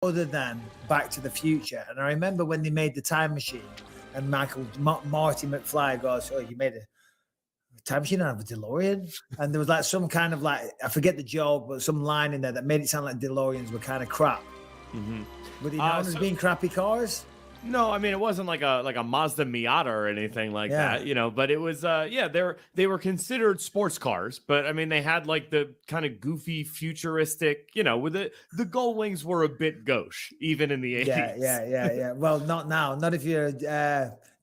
other than Back to the Future. And I remember when they made the time machine, and Marty McFly goes, "Oh, you made a time machine out of a DeLorean?" And there was like some kind of like, I forget the joke, but some line in there that made it sound like DeLoreans were kind of crap. Mm-hmm. Were they known as being crappy cars? No, I mean it wasn't like a Mazda Miata or anything like that, but it was they were considered sports cars, but I mean they had like the kind of goofy futuristic, with the gull wings were a bit gauche even in the 80s. Yeah. Well, not now. Not if you're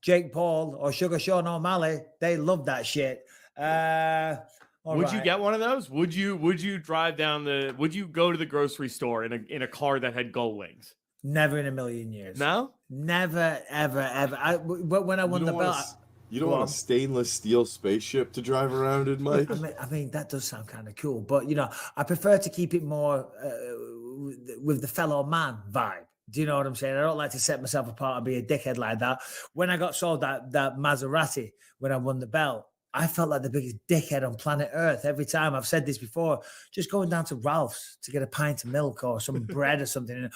Jake Paul or Sugar Sean O'Malley. They love that shit. Would you get one of those? Would you drive down would you go to the grocery store in a car that had gull wings? Never in a million years. No? Never, ever. When I won the belt... You don't want a stainless steel spaceship to drive around in, Mike? I mean, that does sound kind of cool. But, I prefer to keep it more with the fellow man vibe. Do you know what I'm saying? I don't like to set myself apart and be a dickhead like that. When I got sold that Maserati, when I won the belt, I felt like the biggest dickhead on planet Earth every time. I've said this before, just going down to Ralph's to get a pint of milk or some bread or something. And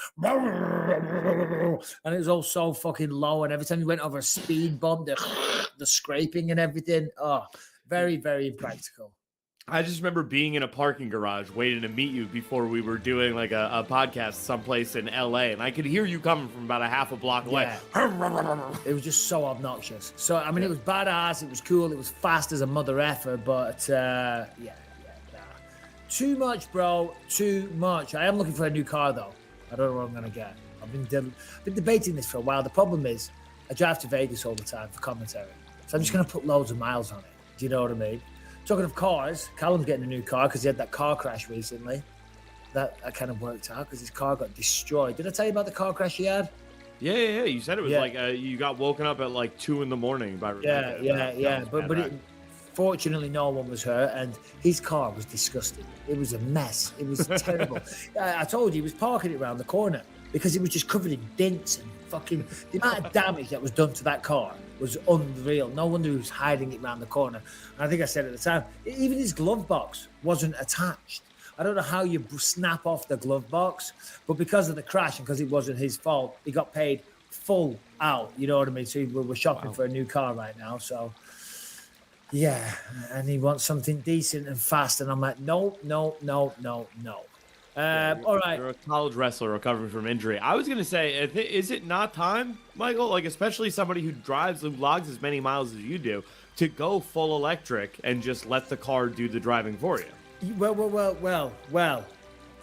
it was all so fucking low. And every time you went over a speed bump, the scraping and everything. Oh, very, very impractical. I just remember being in a parking garage waiting to meet you before we were doing like a podcast someplace in LA, and I could hear you coming from about a half a block away. It was just so obnoxious. So, I mean, it was badass, it was cool, it was fast as a mother effer, but nah. Too much, bro, too much. I am looking for a new car, though. I don't know what I'm going to get. I've been debating this for a while. The problem is, I drive to Vegas all the time for commentary, so I'm just going to put loads of miles on it. Do you know what I mean? Talking of cars, Callum's getting a new car because he had that car crash recently. That kind of worked out because his car got destroyed. Did I tell you about the car crash he had? Yeah. You said it was like you got woken up at like 2 a.m. by Rebecca. Yeah. But fortunately, no one was hurt, and his car was disgusting. It was a mess. It was terrible. I told you, he was parking it around the corner because it was just covered in dents and fucking... The amount of damage that was done to that car was unreal. No wonder he was hiding it around the corner. And I think I said at the time, even his glove box wasn't attached. I don't know how you snap off the glove box, but because of the crash and because it wasn't his fault, he got paid full out. You know what I mean? So we're shopping for a new car right now. So, yeah. And he wants something decent and fast. And I'm like, no. All right. You're a college wrestler recovering from injury. I was going to say, is it not time, Michael, like especially somebody who logs as many miles as you do, to go full electric and just let the car do the driving for you? Well.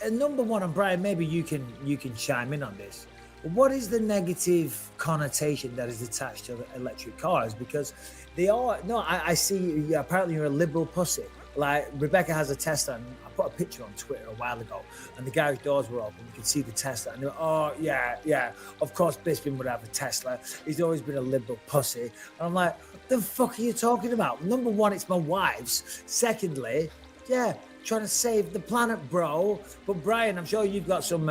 And number one, and Brian, maybe you can chime in on this. What is the negative connotation that is attached to electric cars? Because they are, I see, apparently you're a liberal pussy. Like Rebecca has a Tesla, and I put a picture on Twitter a while ago, and the garage doors were open. You could see the Tesla, and they were, oh yeah. Of course, Bisping would have a Tesla. He's always been a liberal pussy. And I'm like, what the fuck are you talking about? Number one, it's my wife's. Secondly, trying to save the planet, bro. But Brian, I'm sure you've got some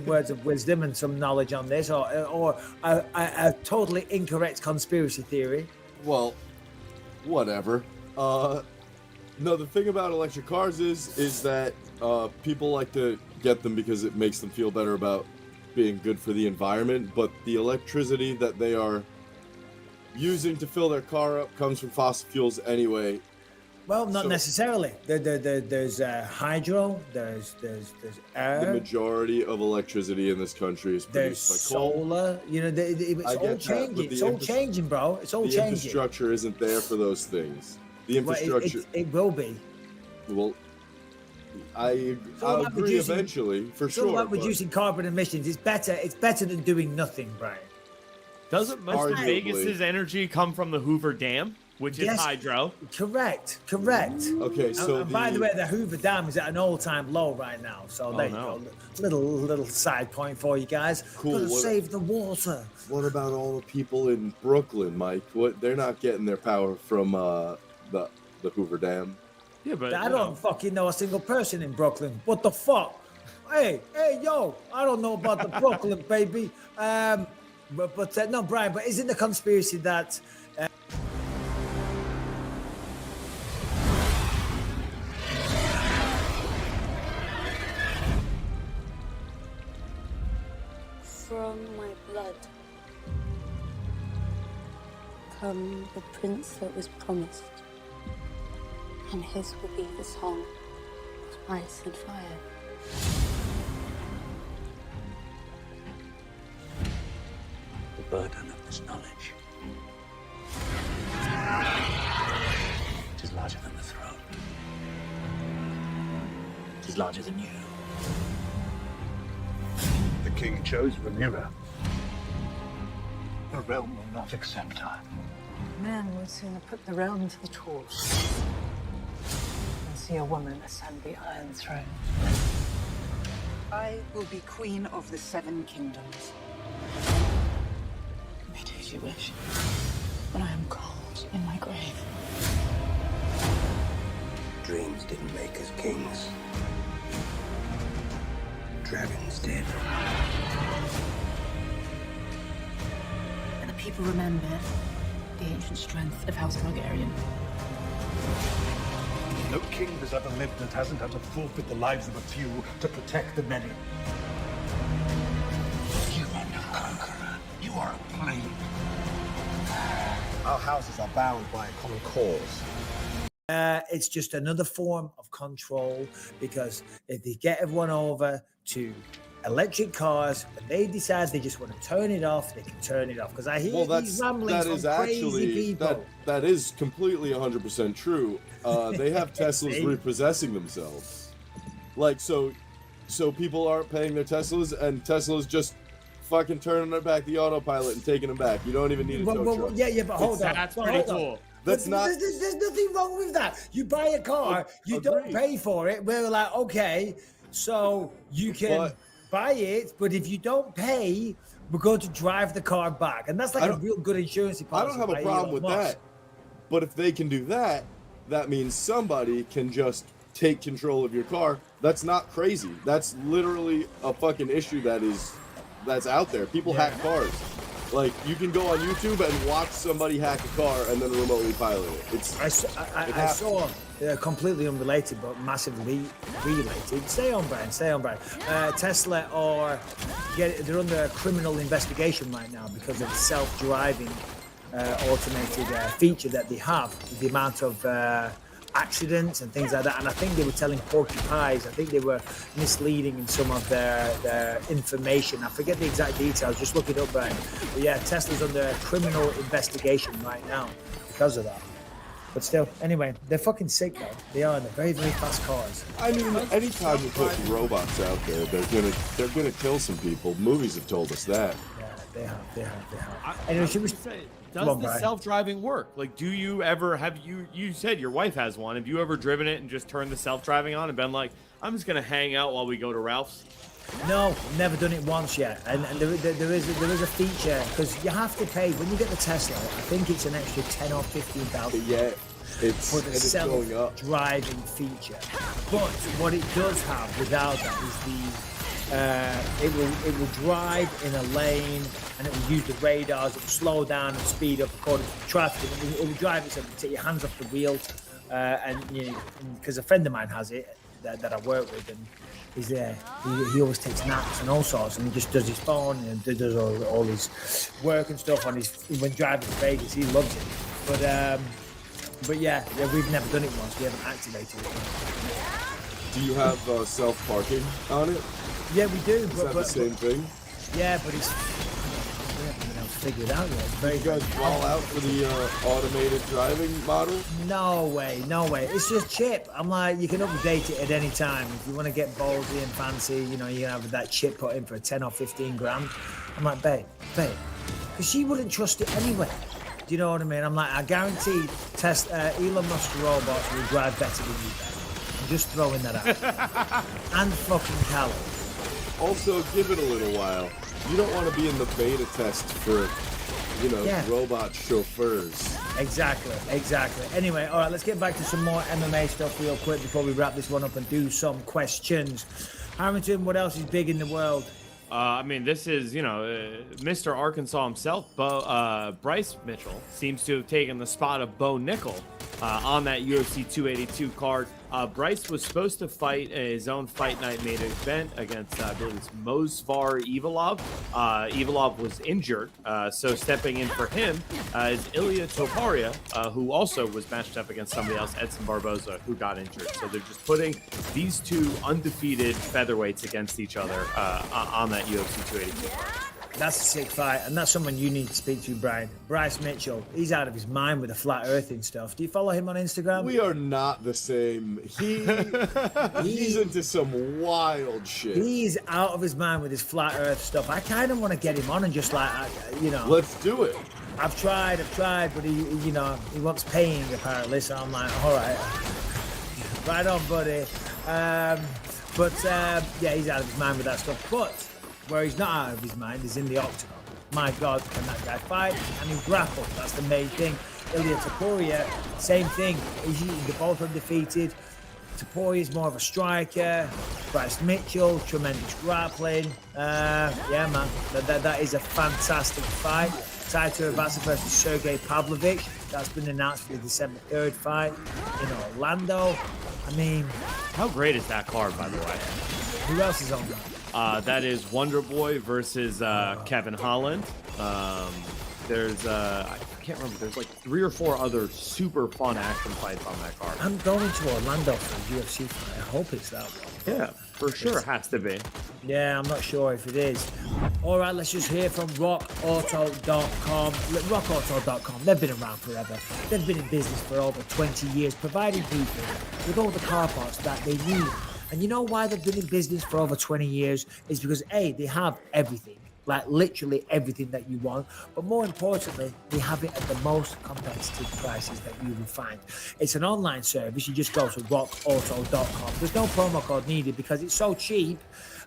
words of wisdom and some knowledge on this, or a totally incorrect conspiracy theory. Well, whatever. No, the thing about electric cars is that people like to get them because it makes them feel better about being good for the environment, but the electricity that they are using to fill their car up comes from fossil fuels anyway. Well, not necessarily. There's hydro, there's air. The majority of electricity in this country is produced by coal. Solar. It's all changing. It's all changing, bro. It's all changing. The infrastructure isn't there for those things. The infrastructure. It will be. Well, I'll agree eventually, for sure. It's all about reducing carbon emissions. It's better than doing nothing, Brian. Doesn't most of Vegas's energy come from the Hoover Dam, which is hydro? Correct. Okay, so by the way, the Hoover Dam is at an all-time low right now. So there you go. Little side point for you guys. Cool. Gotta save the water. What about all the people in Brooklyn, Mike? They're not getting their power from the Hoover Dam. Yeah, but I don't fucking know a single person in Brooklyn. What the fuck? Hey, yo! I don't know about the Brooklyn, baby. But no, Brian. But isn't the conspiracy that? from my blood come the prince that was promised, and his will be the song of ice and fire. The burden of this knowledge. It is larger than the throne. It is larger than you. The king chose Rhaenyra. The realm will not accept her. Men would sooner put the realm to the torch than see a woman ascend the Iron Throne. I will be queen of the Seven Kingdoms. May do as you wish, but I am cold in my grave. Dreams didn't make us kings. Dragons did. And the people remember the ancient strength of House Targaryen. No king has ever lived that hasn't had to forfeit the lives of a few to protect the many. You are no conqueror. You are a plague. Our houses are bound by a common cause. It's just another form of control, because if they get everyone over to electric cars, when they decide they just want to turn it off, they can turn it off. Because I hear these ramblings from crazy people. That is completely 100% true. They have Teslas repossessing themselves. Like, so people aren't paying their Teslas, and Teslas just fucking turning them back the autopilot and taking them back. You don't even need a tow truck. Yeah, but hold on. That's But pretty hold on. cool. That's not. There's nothing wrong with that. You buy a car, you don't Agreed. pay for it. We're like, okay, so you can But- buy it, but if you don't pay, we're going to drive the car back, and that's like I a don't- real good insurance I policy. don't have a by problem Elon with Musk. that. But if they can do that, that means somebody can just take control of your car. That's not crazy. That's literally a fucking issue that's out there. People hack cars. Like, you can go on YouTube and watch somebody hack a car and then remotely pilot it. It's I saw completely unrelated but massively related. Stay on, Brian. Stay on, Brian. Tesla they're under a criminal investigation right now because of the self-driving automated feature that they have. The amount of accidents and things like that, and I think they were telling porcupines. I think they were misleading in some of their information. I forget the exact details. Just look it up, Brian. But yeah, Tesla's under criminal investigation right now because of that. But still, anyway, they're fucking sick though. They are. They're very, very fast cars. I mean, anytime you put robots out there, they're gonna kill some people. Movies have told us that. Yeah, they have. Anyway, should we? Does Come on, the Brian. self-driving work? Like, do you ever you said your wife has one. Have you ever driven it and just turned the self-driving on and been like, I'm just gonna hang out while we go to Ralph's? No, never done it once yet. And there is a feature, because you have to pay when you get the Tesla. I think it's an extra 10 or 15,000. Yeah, it's For the going up. self-driving feature. But what it does have without that is it will drive in a lane, and it will use the radars. It will slow down and speed up according to the traffic. It will drive itself. You take your hands off the wheel, and because a friend of mine has it that I work with, and he's there. He always takes naps and all sorts, and he just does his phone and does all his work and stuff on his when driving to Vegas. He loves it, but yeah, we've never done it once. We haven't activated it. Do you have self-parking on it? Yeah, we do. Is that the same thing? Yeah, but we haven't been able to figure it out yet. It's very, You guys roll out for the automated driving model? No way. It's just chip. I'm like, you can update it at any time. If you want to get ballsy and fancy, you can have that chip put in for 10 or 15 grand. I'm like, babe, because she wouldn't trust it anyway. Do you know what I mean? I'm like, I guarantee Elon Musk robots will drive better than you, babe. I'm just throwing that out. And fucking Callum. Also, give it a little while. You don't want to be in the beta test for, robot chauffeurs. Exactly. Anyway, all right, let's get back to some more MMA stuff real quick before we wrap this one up and do some questions. Harrington, what else is big in the world? I mean, this is, Mr. Arkansas himself, Bryce Mitchell, seems to have taken the spot of Bo Nickel on that UFC 282 card. Bryce was supposed to fight his own fight night main event against, I believe it's Movsar Evilov. Evilov was injured, so stepping in for him is Ilya Topuria, who also was matched up against somebody else, Edson Barboza, who got injured. So they're just putting these two undefeated featherweights against each other on that UFC 282. That's a sick fight, and that's someone you need to speak to, Brian. Bryce Mitchell, he's out of his mind with the flat earthing stuff. Do you follow him on Instagram? We are not the same. He's into some wild shit. He's out of his mind with his flat earth stuff. I kind of want to get him on and just like, Let's do it. I've tried, but he wants paying apparently. So I'm like, all right, right on, buddy. Yeah, he's out of his mind with that stuff. But where he's not out of his mind is in the octagon. My God, can that guy fight? And he grappled. That's the main thing. Ilya Topuria, same thing. They're both undefeated. Topuria's more of a striker. Bryce Mitchell, tremendous grappling. Yeah, man, that is a fantastic fight. Taito Ivasa versus Sergey Pavlovich. That's been announced for the December 3rd fight in Orlando. I mean, how great is that card, by the way? Who else is on that? That is Wonder Boy versus Kevin Holland. There's I can't remember. There's like 3 or 4 other super fun action fights on that card. I'm going to Orlando for a UFC fight. I hope it's that one. Yeah, for sure, it has to be. Yeah, I'm not sure if it is. All right, let's just hear from RockAuto.com. RockAuto.com, they've been around forever. They've been in business for over 20 years, providing people with all the car parts that they need. And you know why they've been in business for over 20 years? Is because A, they have everything, like literally everything that you want. But more importantly, they have it at the most competitive prices that you will find. It's an online service. You just go to rockauto.com. There's no promo code needed because it's so cheap.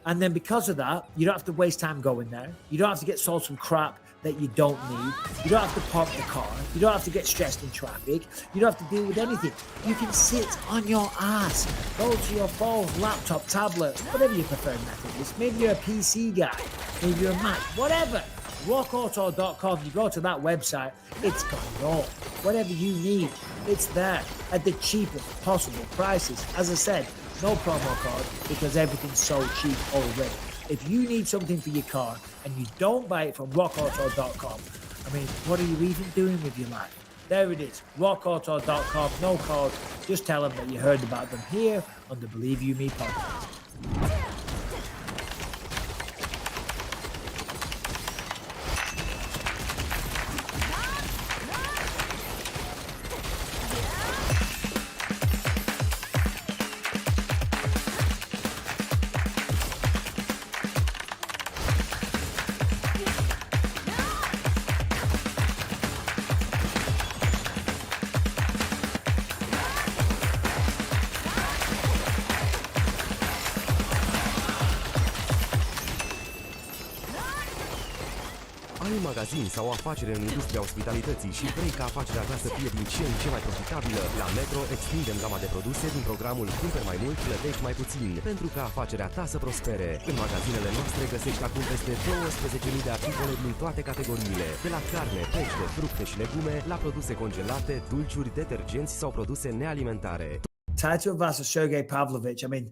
And then because of that, you don't have to waste time going there. You don't have to get sold some crap that you don't need. You don't have to park the car. You don't have to get stressed in traffic. You don't have to deal with anything. You can sit on your ass, go to your phone, laptop, tablet, whatever you prefer method. Maybe you're a PC guy, maybe you're a Mac, whatever. RockAuto.com, you go to that website, it's got it all. Whatever you need, it's there at the cheapest possible prices. As I said, no promo code because everything's so cheap already. If you need something for your car and you don't buy it from rockauto.com, I mean, what are you even doing with your life? There it is, rockauto.com, no code. Just tell them that you heard about them here on the Believe You Me podcast. Ai un magazin sau o afacere în industria ospitalității și vrei ca afacerea ta să fie din ce în ce mai profitabilă? La Metro extindem gama de produse din programul Cumperi mai mult, plătești mai puțin, pentru ca afacerea ta să prospere. În magazinele noastre găsești acum peste 12.000 de articole din toate categoriile, de la carne, pește, fructe și legume, la produse congelate, dulciuri, detergenți sau produse nealimentare. Taito Ivasa, Sergey Pavlovich, I mean...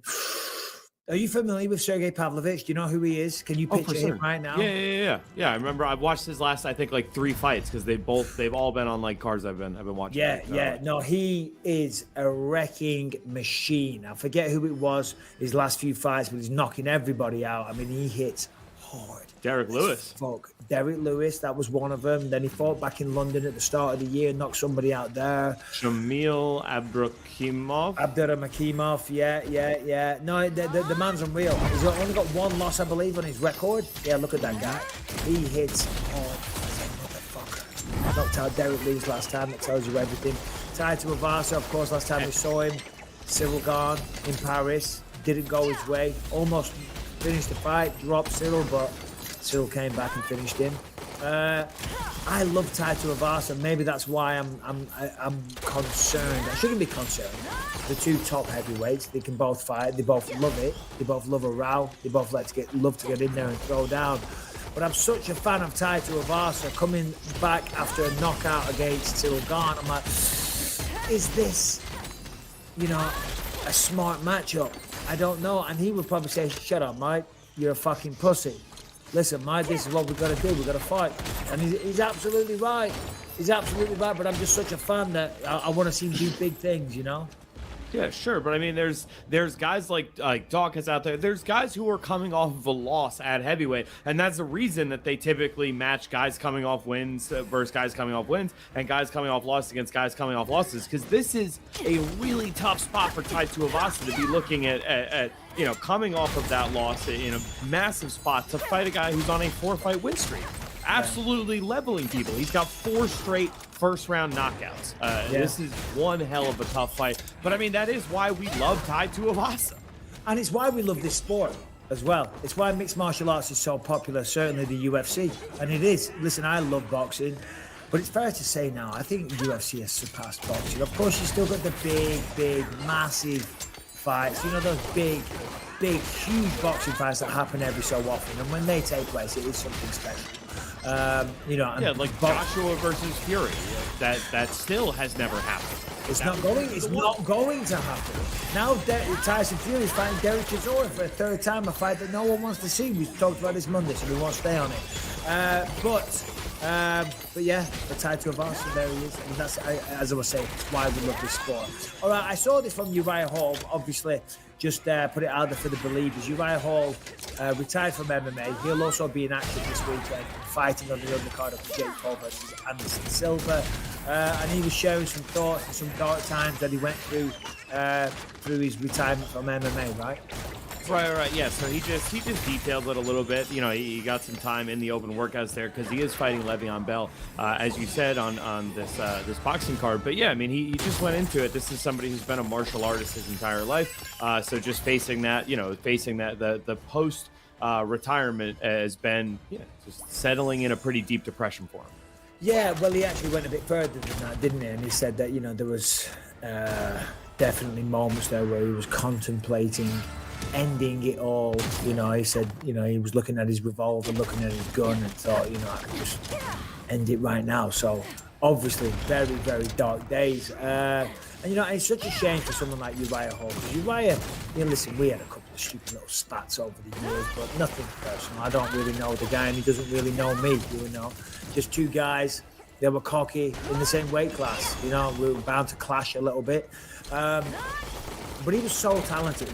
Are you familiar with Sergey Pavlovich? Do you know who he is? Can you picture him right now? Yeah. I remember I've watched his last, I think, like 3 fights because they've all been on like cards I've been watching. Yeah. No, he is a wrecking machine. I forget who it was his last few fights, but he's knocking everybody out. I mean, he hits hard. Derek Lewis. Fuck. Derek Lewis, that was one of them. Then he fought back in London at the start of the year, knocked somebody out there. Shamil Abdurakhimov, yeah. No, the man's unreal. He's only got 1 loss, I believe, on his record. Yeah, look at that guy. He hits hard as a motherfucker. Knocked out Derek Lewis last time. That tells you everything. Taito Ivasa, of course, last time we saw him. Cyril Gane in Paris. Didn't go his way. Almost finished the fight, dropped Cyril, but Cyril came back and finished him. I love Taito Ivasa. Maybe that's why I'm concerned. I shouldn't be concerned. The 2 top heavyweights, they can both fight. They both love it. They both love a row. They both love to get in there and throw down. But I'm such a fan of Taito Ivasa coming back after a knockout against Cyril Gane. I'm like, is this, a smart matchup? I don't know. And he would probably say, shut up, Mike. You're a fucking pussy. Listen, Mike, this is what we've got to do. We've got to fight. And he's absolutely right. He's absolutely right. But I'm just such a fan that I want to see him do big things, you know? Yeah, sure, but I mean, there's guys like Dawkins out there. There's guys who are coming off of a loss at heavyweight, and that's the reason that they typically match guys coming off wins versus guys coming off wins, and guys coming off losses against guys coming off losses. Because this is a really tough spot for Tai Tuivasa to be looking at you know, coming off of that loss in a massive spot to fight a guy who's on a 4-fight win streak. Absolutely leveling people. He's got 4 straight first-round knockouts. This is one hell of a tough fight. But, I mean, that is why we love Tai Tuivasa. And it's why we love this sport as well. It's why mixed martial arts is so popular, certainly the UFC. And it is. Listen, I love boxing. But it's fair to say now, I think UFC has surpassed boxing. Of course, you still got the big, massive fights. You know, those big, huge boxing fights that happen every so often. And when they take place, it is something special. You know, yeah, like Joshua versus Fury. That still has never happened. It's not going to happen. Now Tyson Fury is fighting Derek Chisora for a 3rd time, a fight that no one wants to see. We talked about this Monday, so we won't stay on it. But yeah, the Tai Tuivasa, there he is. And that's, as I was saying, it's why we love this sport. All right, I saw this from Uriah Hall, obviously. Just put it out there for the believers. Uriah Hall retired from MMA. He'll also be in action this weekend, fighting on the undercard of Jake Paul versus Anderson Silva. And he was sharing some thoughts and some dark times that he went through his retirement from MMA, right? Right. Yeah. So he just detailed it a little bit. You know, he got some time in the open workouts there because he is fighting Le'Veon Bell, as you said on this boxing card. But yeah, I mean, he just went into it. This is somebody who's been a martial artist his entire life. So just facing that, the post retirement has been just settling in a pretty deep depression for him. Yeah. Well, he actually went a bit further than that, didn't he? And he said that there was definitely moments there where he was contemplating ending it all. He said, he was looking at his revolver, looking at his gun, and thought, I could just end it right now. So obviously very, very dark days. And it's such a shame for someone like Uriah Hall, because Uriah, listen, we had a couple of stupid little spats over the years, but nothing personal. I don't really know the guy, and he doesn't really know me. Just 2 guys. They were cocky in the same weight class. We were bound to clash a little bit. But he was so talented,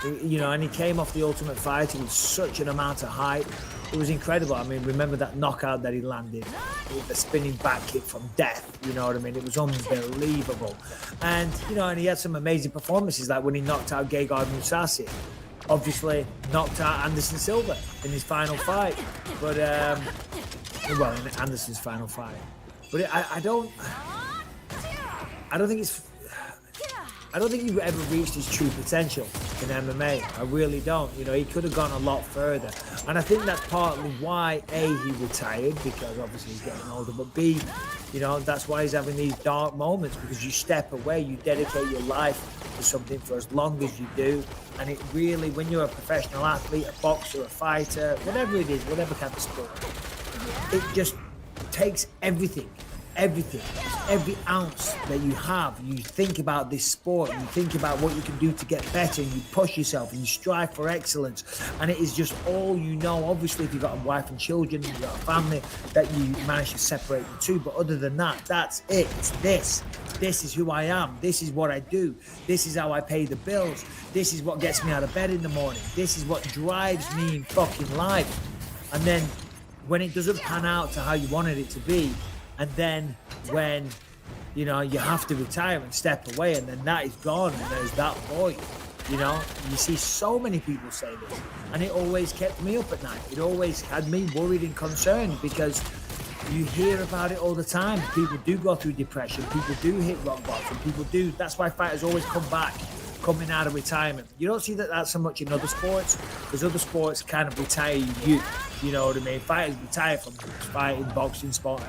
and he came off the Ultimate Fighter with such an amount of hype. It was incredible. I mean, remember that knockout that he landed with the spinning back kick from death, you know what I mean? It was unbelievable. And, and he had some amazing performances, like when he knocked out Gegard Mousasi. Obviously, knocked out Anderson Silva in his final fight. But, in Anderson's final fight. But I don't think he ever reached his true potential in MMA. I really don't. He could have gone a lot further. And I think that's partly why, A, he retired, because obviously he's getting older, but B, that's why he's having these dark moments, because you step away, you dedicate your life to something for as long as you do. And it really, when you're a professional athlete, a boxer, a fighter, whatever it is, whatever kind of sport, it just takes everything, every ounce that you have. You think about this sport, you think about what you can do to get better, and you push yourself and you strive for excellence, and it is just all obviously if you've got a wife and children, you've got a family, that you manage to separate the two, but other than that, that's it. It's this is who I am, this is what I do, this is how I pay the bills, this is what gets me out of bed in the morning, this is what drives me in fucking life. And then when it doesn't pan out to how you wanted it to be, and then when, you have to retire and step away, and then that is gone, and there's that void, you see so many people say this, and it always kept me up at night. It always had me worried and concerned, because you hear about it all the time. People do go through depression. People do hit rock bottom. People do. That's why fighters always come back, coming out of retirement. You don't see that so much in other sports, because other sports kind of retire you. You know what I mean? Fighters retire from fighting, boxing, sport,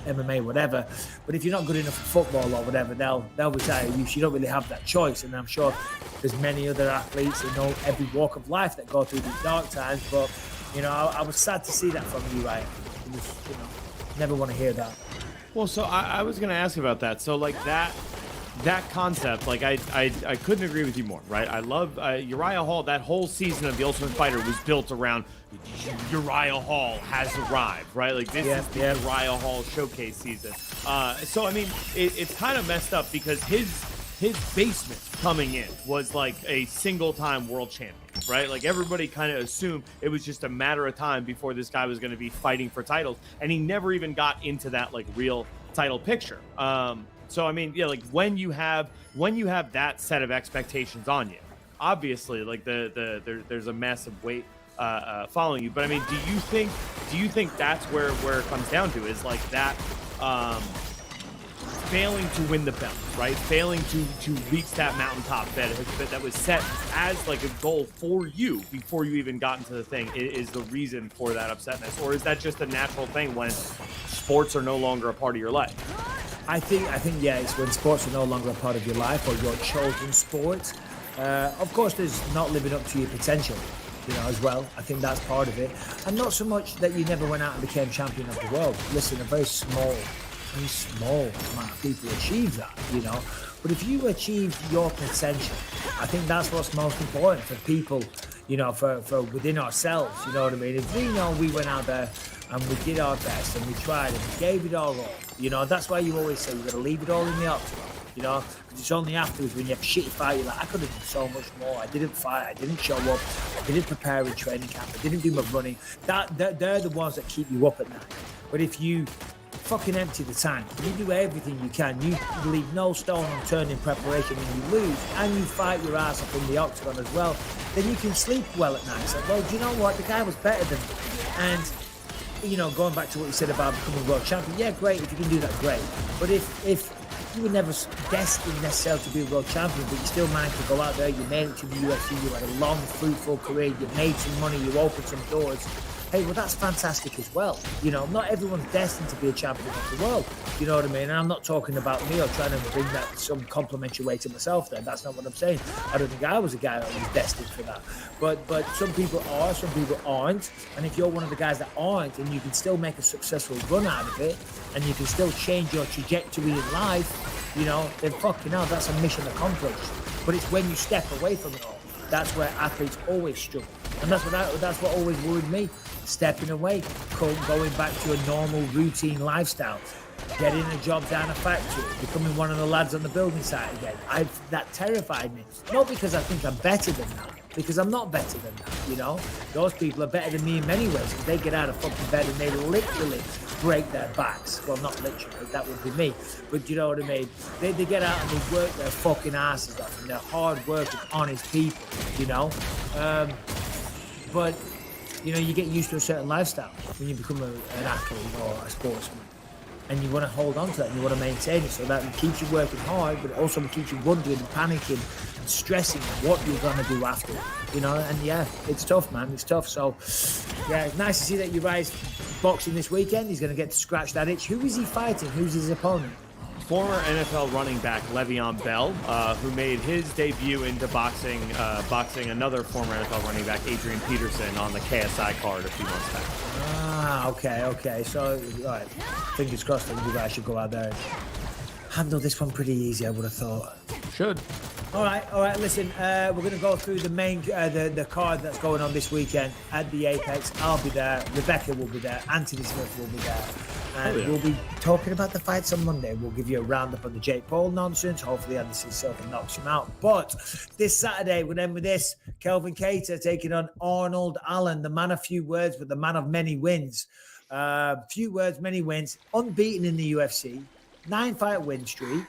MMA, whatever. But if you're not good enough for football or whatever, they'll retire you. So you don't really have that choice. And I'm sure there's many other athletes in every walk of life that go through these dark times. But I was sad to see that from you, right? It was, never want to hear that. Well, so I was going to ask about that. So like that that concept, like I couldn't agree with you more, right? I love Uriah Hall. That whole season of The Ultimate Fighter was built around Uriah Hall has arrived, right? Like this is the Uriah Hall showcase season. So I mean, it's kind of messed up because his basement coming in was like a single-time world champion, right? Like everybody kind of assumed it was just a matter of time before this guy was going to be fighting for titles, and he never even got into that like real title picture. So I mean, yeah, like when you have that set of expectations on you, obviously, like there's a massive weight following you. But I mean, do you think that's where it comes down to is like that failing to win the belt, right? Failing to reach that mountaintop that was set as like a goal for you before you even got into the thing is the reason for that upsetness, or is that just a natural thing when sports are no longer a part of your life? I think yeah, it's when sports are no longer a part of your life or your chosen sport. Of course, there's not living up to your potential, as well. I think that's part of it, and not so much that you never went out and became champion of the world. Listen, a very small amount of people achieve that, But if you achieve your potential, I think that's what's most important for people, for within ourselves. You know what I mean? If we know we went out there and we did our best and we tried and we gave it all up, that's why you always say you got to leave it all in the octagon. Because it's only afterwards when you have a shitty fight, you're like, I could have done so much more. I didn't fight, I didn't show up, I didn't prepare in training camp, I didn't do my running. They're the ones that keep you up at night. But if you fucking empty the tank, you do everything you can, you leave no stone unturned in preparation, and you lose, and you fight your ass off in the octagon as well, then you can sleep well at night. So, well, do you know what? The guy was better than me. And going back to what you said about becoming world champion, yeah, great. If you can do that, great. But if you were never destined necessarily to be a world champion, but you still managed to go out there, you made it to the UFC, you had a long, fruitful career, you made some money, you opened some doors. Hey, well, that's fantastic as well. Not everyone's destined to be a champion of the world. You know what I mean? And I'm not talking about me or trying to bring that some complimentary way to myself there. That's not what I'm saying. I don't think I was a guy that was destined for that. But some people are, some people aren't. And if you're one of the guys that aren't, and you can still make a successful run out of it, and you can still change your trajectory in life, then fucking hell, that's a mission accomplished. But it's when you step away from it all, that's where athletes always struggle. And that's what always worried me. Stepping away, going back to a normal routine lifestyle, getting a job down a factory, becoming one of the lads on the building site again. That terrified me. Not because I think I'm better than that, because I'm not better than that, Those people are better than me in many ways, because they get out of fucking bed and they literally break their backs. Well, not literally, that would be me. But you know what I mean? They get out and they work their fucking asses off, and they're hard-working, honest people, But you get used to a certain lifestyle when you become an athlete or a sportsman, and you want to hold on to that and you want to maintain it, so that it keeps you working hard, but it also keeps you wondering and panicking and stressing what you're going to do after, and yeah, it's tough, man, it's tough. So yeah, it's nice to see that Uriah's boxing this weekend. He's going to get to scratch that itch. Who is he fighting? Who's his opponent? Former NFL running back Le'Veon Bell, who made his debut into boxing another former NFL running back, Adrian Peterson, on the KSI card a few months back. Okay. So, all right, fingers crossed that you guys should go out there and handle this one pretty easy, I would have thought. Should. All right. Listen, we're going to go through the main the card that's going on this weekend at the Apex. I'll be there. Rebecca will be there. Anthony Smith will be there. And we'll be talking about the fights on Monday. We'll give you a roundup on the Jake Paul nonsense. Hopefully Anderson Silva knocks him out. But this Saturday, we'll end with this. Kelvin Kattar taking on Arnold Allen, the man of few words, but the man of many wins. Few words, many wins. Unbeaten in the UFC. 9-fight win streak.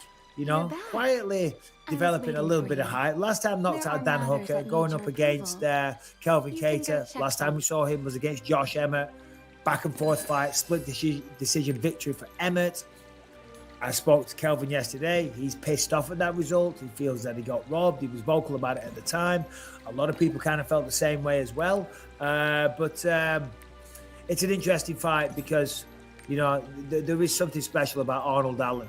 Quietly developing a little bit of height. Last time knocked out Dan Hooker, going up against Kelvin Kattar. Last time we saw him was against Josh Emmett. Back and forth fight, split decision victory for Emmett. I spoke to Kelvin yesterday. He's pissed off at that result. He feels that he got robbed. He was vocal about it at the time. A lot of people kind of felt the same way as well. But it's an interesting fight because, there is something special about Arnold Allen.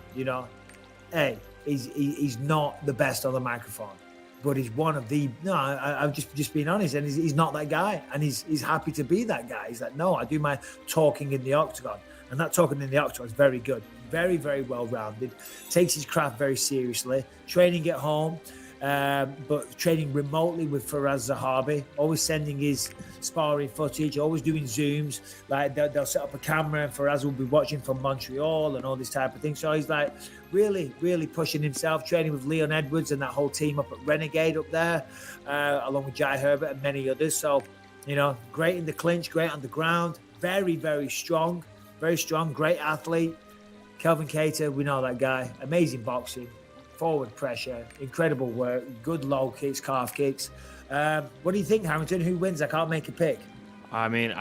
Hey, he's not the best on the microphone. but he's one of the. No, I'm just being honest, and he's not that guy, and he's happy to be that guy. He's like, no, I do my talking in the octagon, and that talking in the octagon is very good, very, very well rounded. Takes his craft very seriously. Training at home. But training remotely with Faraz Zahabi, always sending his sparring footage, always doing Zooms. Like they'll set up a camera and Faraz will be watching from Montreal and all this type of thing. So he's like really, really pushing himself, training with Leon Edwards and that whole team up at Renegade up there, along with Jai Herbert and many others. So, great in the clinch, great on the ground, very, very strong, great athlete. Kelvin Cater, we know that guy, amazing boxing. Forward pressure, incredible work, good low kicks, calf kicks. What do you think, Harrington? Who wins? I can't make a pick. I mean,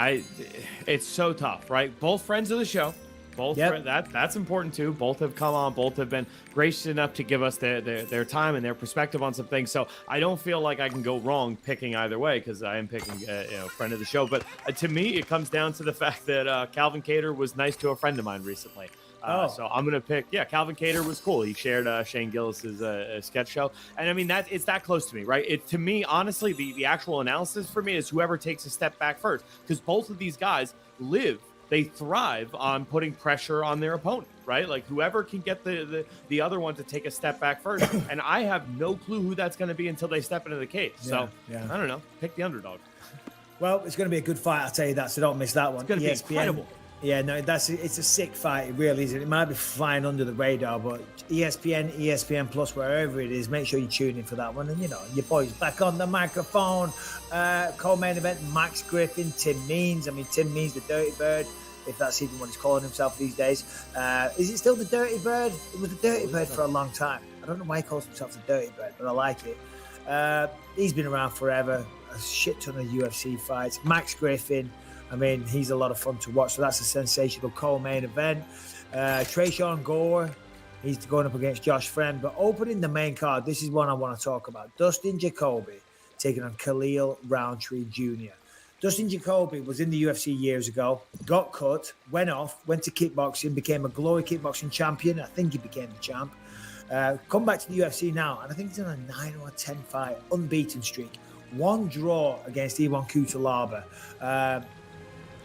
it's so tough, right? Both friends of the show. Both that's important too. Both have come on. Both have been gracious enough to give us their time and their perspective on some things. So I don't feel like I can go wrong picking either way because I am picking friend of the show. But to me, it comes down to the fact that Calvin Cater was nice to a friend of mine recently. So I'm going to pick, Calvin Cater was cool. He shared Shane Gillis's sketch show. And I mean, it's that close to me, right? To me, honestly, the actual analysis for me is whoever takes a step back first, because both of these guys they thrive on putting pressure on their opponent, right? Like whoever can get the other one to take a step back first. And I have no clue who that's going to be until they step into the cage. So I don't know, pick the underdog. Well, it's going to be a good fight, I'll tell you that. So don't miss that one. It's going to be incredible. Yeah, no, it's a sick fight. It really is. It might be flying under the radar, but ESPN Plus, wherever it is, make sure you tune in for that one. And, your boys back on the microphone. Co-main event, Max Griffin, Tim Means. I mean, Tim Means, the Dirty Bird, if that's even what he's calling himself these days. Is it still the Dirty Bird? It was the Dirty Bird for a long time. I don't know why he calls himself the Dirty Bird, but I like it. He's been around forever. A shit ton of UFC fights. Max Griffin. I mean, he's a lot of fun to watch. So that's a sensational co-main event. Trayshawn Gore, he's going up against Josh Friend. But opening the main card, this is one I want to talk about. Dustin Jacoby taking on Khalil Roundtree Jr. Dustin Jacoby was in the UFC years ago, got cut, went to kickboxing, became a Glory kickboxing champion. I think he became the champ. Come back to the UFC now, and I think he's on a 9 or 10 fight unbeaten streak. One draw against Iwan Kutalaba.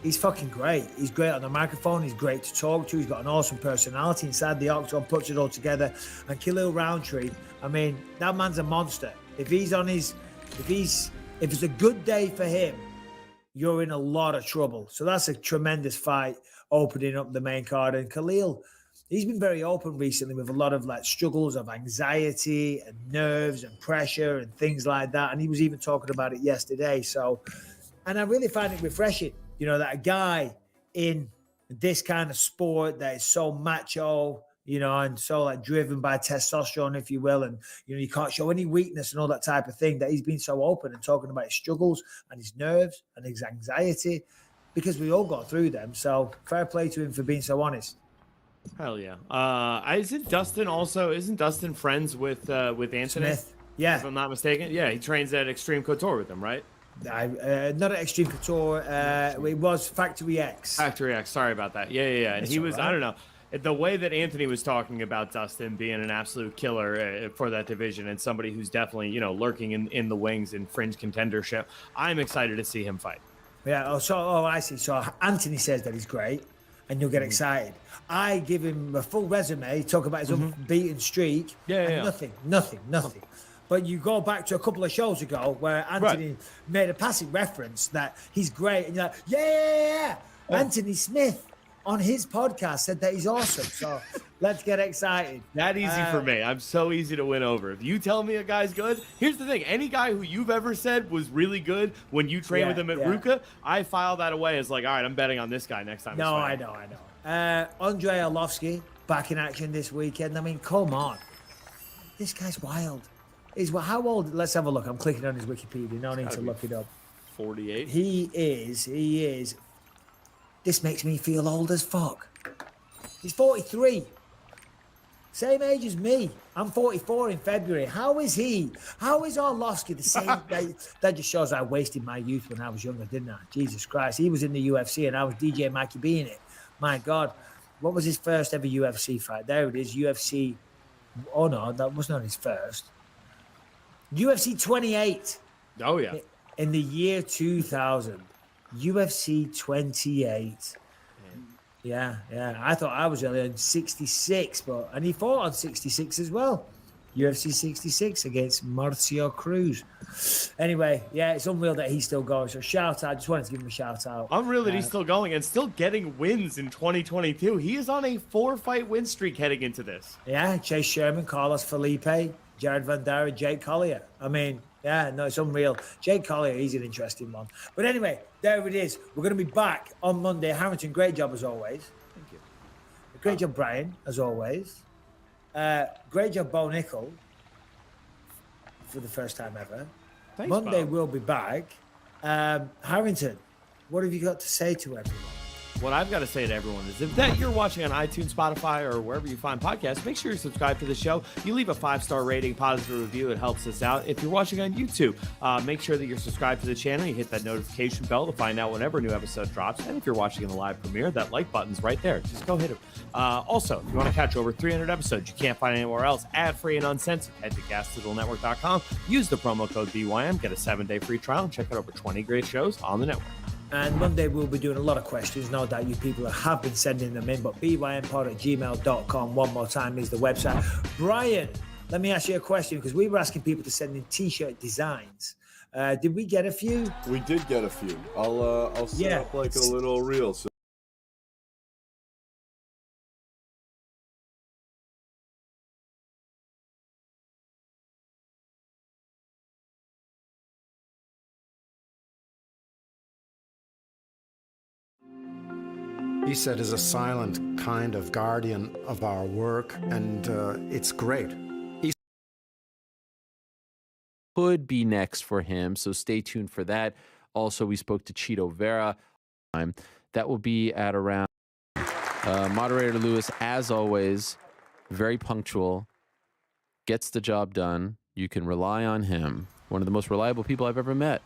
He's fucking great. He's great on the microphone. He's great to talk to. He's got an awesome personality inside the octagon, puts it all together. And Khalil Roundtree, I mean, that man's a monster. If it's a good day for him, you're in a lot of trouble. So that's a tremendous fight opening up the main card. And Khalil, he's been very open recently with a lot of struggles of anxiety and nerves and pressure and things like that. And he was even talking about it yesterday. So, and I really find it refreshing. That a guy in this kind of sport that is so macho, and so driven by testosterone, if you will, and you can't show any weakness and all that type of thing, that he's been so open and talking about his struggles and his nerves and his anxiety, because we all got through them. So fair play to him for being so honest. Hell yeah. Isn't Dustin friends with Anthony Smith? Yeah, if I'm not mistaken. Yeah, he trains at Extreme Couture with him, right? Not at Extreme Couture. It was Factory X. Factory X. Sorry about that. Yeah. And he was, right. I don't know, the way that Anthony was talking about Dustin being an absolute killer for that division and somebody who's definitely, lurking in the wings in fringe contendership. I'm excited to see him fight. Yeah. I see. So Anthony says that he's great, and you'll get excited. I give him a full resume, talk about his unbeaten streak. Yeah. Nothing. But you go back to a couple of shows ago where Anthony made a passing reference that he's great. And you're like, yeah. Anthony Smith on his podcast said that he's awesome. So let's get excited. That easy for me. I'm so easy to win over. If you tell me a guy's good, here's the thing. Any guy who you've ever said was really good when you train with him at Ruka, I file that away as all right, I'm betting on this guy next time. No, I know. Andrei Arlovsky back in action this weekend. I mean, come on. This guy's wild. How old? Let's have a look. I'm clicking on his Wikipedia. No need to look it up. 48. He is. This makes me feel old as fuck. He's 43. Same age as me. I'm 44 in February. How is he? How is Arlovsky the same? That just shows I wasted my youth when I was younger, didn't I? Jesus Christ. He was in the UFC and I was DJ Mikey B in it. My God. What was his first ever UFC fight? There it is. UFC. Oh, no. That was not his first. UFC 28 Oh yeah. in the year 2000. UFC 28. Yeah. I thought I was early on 66, and he fought on 66 as well. UFC 66 against Marcio Cruz. Anyway, yeah, it's unreal that he's still going. So shout out. Just wanted to give him a shout out. Unreal that he's still going and still getting wins in 2022. He is on a 4-fight win streak heading into this. Yeah, Chase Sherman, Carlos Felipe, Jared Vandera, Jake Collier. I mean, yeah, no, it's unreal. Jake Collier, he's an interesting one. But anyway, there it is. We're going to be back on Monday. Harrington, great job as always. Thank you. Great job, Brian, as always. Great job, Bo Nickel, for the first time ever. Thanks, Monday Bo. we'll be back. Harrington, what have you got to say to everyone? What I've got to say to everyone is if that you're watching on iTunes, Spotify, or wherever you find podcasts, make sure you subscribe to the show. You leave a 5-star rating, positive review. It helps us out. If you're watching on YouTube, make sure that you're subscribed to the channel. You hit that notification bell to find out whenever a new episode drops. And if you're watching in the live premiere, that like button's right there. Just go hit it. Also, if you want to catch over 300 episodes you can't find anywhere else, ad-free and uncensored, head to gasdigitalnetwork.com. Use the promo code BYM, get a 7-day free trial, and check out over 20 great shows on the network. And Monday we'll be doing a lot of questions. No doubt you people have been sending them in, but bympod@gmail.com one more time is the website. Brian, let me ask you a question, because we were asking people to send in t-shirt designs. Did we get a few? We did get a few. I'll set up like a little reel. So ESET is a silent kind of guardian of our work, and it's great. Could be next for him, so stay tuned for that. Also, we spoke to Chito Vera. That will be at around moderator Lewis, as always, very punctual, gets the job done. You can rely on him. One of the most reliable people I've ever met,